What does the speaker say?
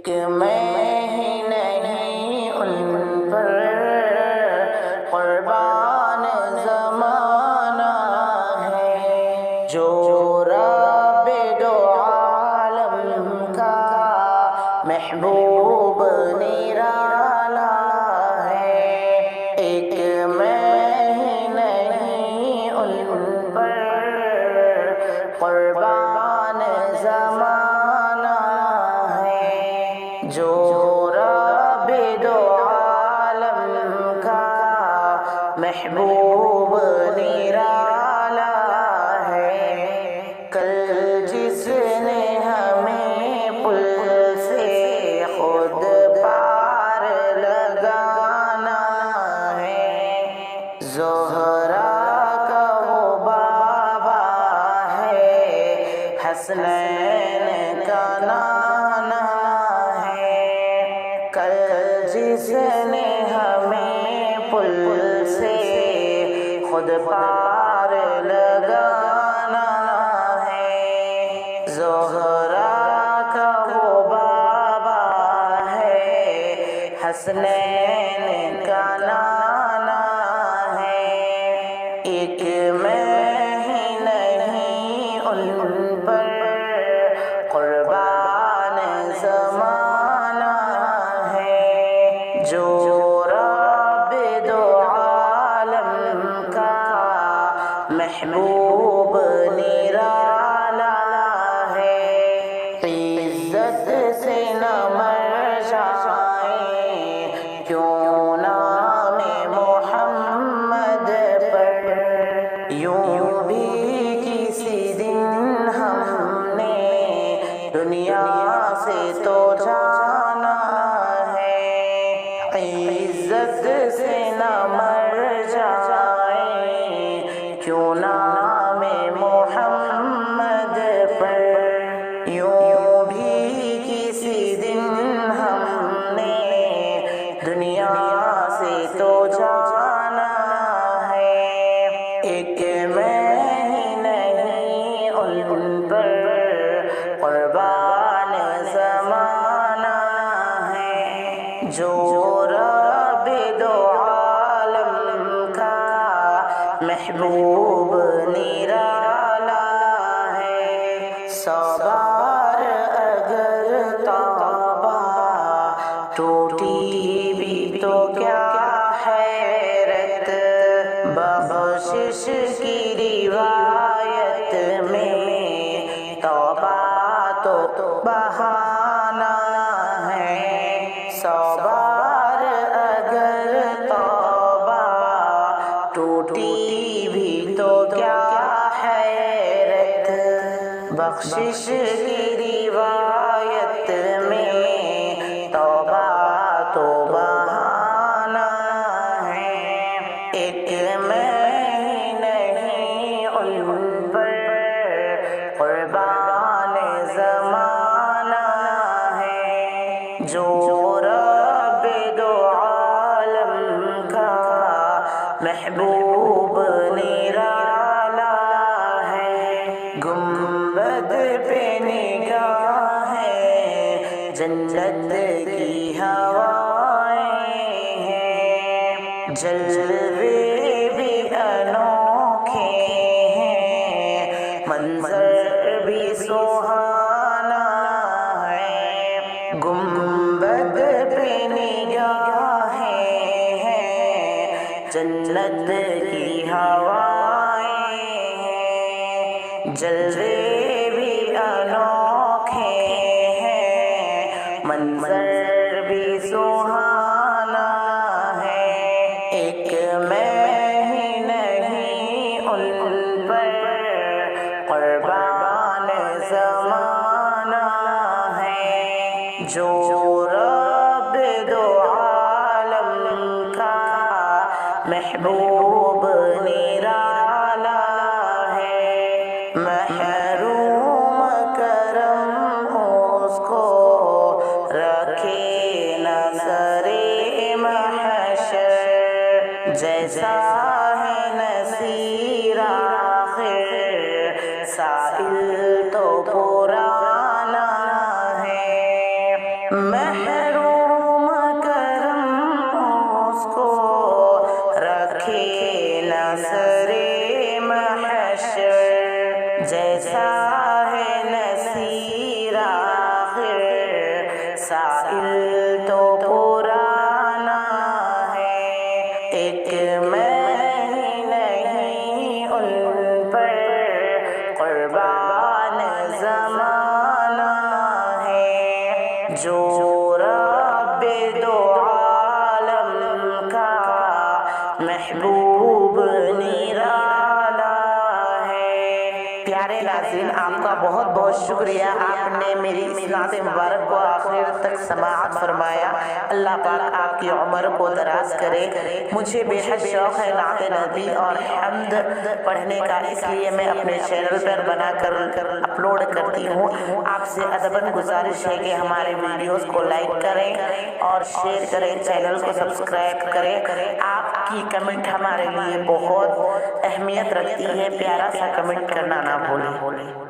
ایک میں ہی نہیں ان پر قربان زمانہ ہے، جو رب دو عالم کا محبوب نرالا ہے۔ ایک میں ہی نہیں ان پر قربان زمانہ ہے، جو رب دو عالم کا محبوب نرالا ہے۔ کل جس نے ہمیں پل سے خود پار لگانا ہے، زہرا کا وہ بابا ہے، حسنین کا نانا ہے۔ کل جس نے ہمیں پل سے خود پار لگانا ہے، زہرا کا وہ بابا ہے، حسنین کا نانا ہے۔ ایک میں ہی نہیں ان پر قربان زمانہ ہے، جو رب دو عالم کا محبوب نرالا ہے۔ عزت سے نہ مر جائیں کیوں نام محمد پر، یوں بھی کسی دن ہم نے دنیا سے تو جانا ہے۔ عزت سے نہ مر جائیں کیوں نام محمد پر، یوں بھی کسی دن ہم نے دنیا سے تو جانا ہے۔ ایک میں ہی نہیں ان پر قربان زمانہ ہے، جو رب دو عالم کا محبوب نرالا ہے۔ 100 بار اگر توبہ ٹوٹی بھی تو کیا حیرت، بخشش کی روایت میں توبہ تو بہانہ ہے۔ 100 بار اگر توبہ ٹوٹی بھی تو کیا حیرت، بخشش کی روایت میں توبہ تو بہانہ ہے۔ ایک میں ہی نہیں ان پر قربان زمانہ ہے، جو رب دو عالم کا محبوب نرالا ہے۔ گنبد پہ نگاہیں جنت کی ہوائیں ہیں، جلوے بھی انوکھے ہیں، منظر بھی سہانا ہے۔ گنبد پہ نگاہیں ہیں، جنت کی ہوائیں ہیں، جلوے بھی انوکھے ہیں، منظر بھی سہانا ہے۔ ایک میں ہی نہیں ان پر قربان زمانہ ہے، جو رب دو عالم کا محبوب نرالا ہے۔ محروم کرم اس کو رکھے نہ سرے محشر، جیسا ہے نصیر آخر سائل تو پرانا ہے۔ محروم کرم اس کو رکھے نصر محشر جیسا ہے نصیر آخر سائل تو پرانا ہے ایک میں ہی نہیں ان پر قربان زمانہ ہے جو رب دو عالم کا محبوب نرالا ہے۔ پیارے ناظرین، آپ کا بہت بہت شکریہ، آپ نے میری اس نعت مبارک کو آخر تک سماعت فرمایا۔ اللہ پاک آپ کی عمر کو دراز کرے۔ مجھے بے حد شوق ہے نعت نبی اور حمد پڑھنے کا، اس لیے میں اپنے چینل پر بنا کر اپلوڈ کرتی ہوں۔ آپ سے ادباً گزارش ہے کہ ہمارے ویڈیوز کو لائک کریں اور شیئر کریں، چینل کو سبسکرائب کریں۔ آپ کی کمنٹ ہمارے لیے بہت اہمیت رکھتی ہے، پیارا سا کمنٹ کرنا نہ بھولیں۔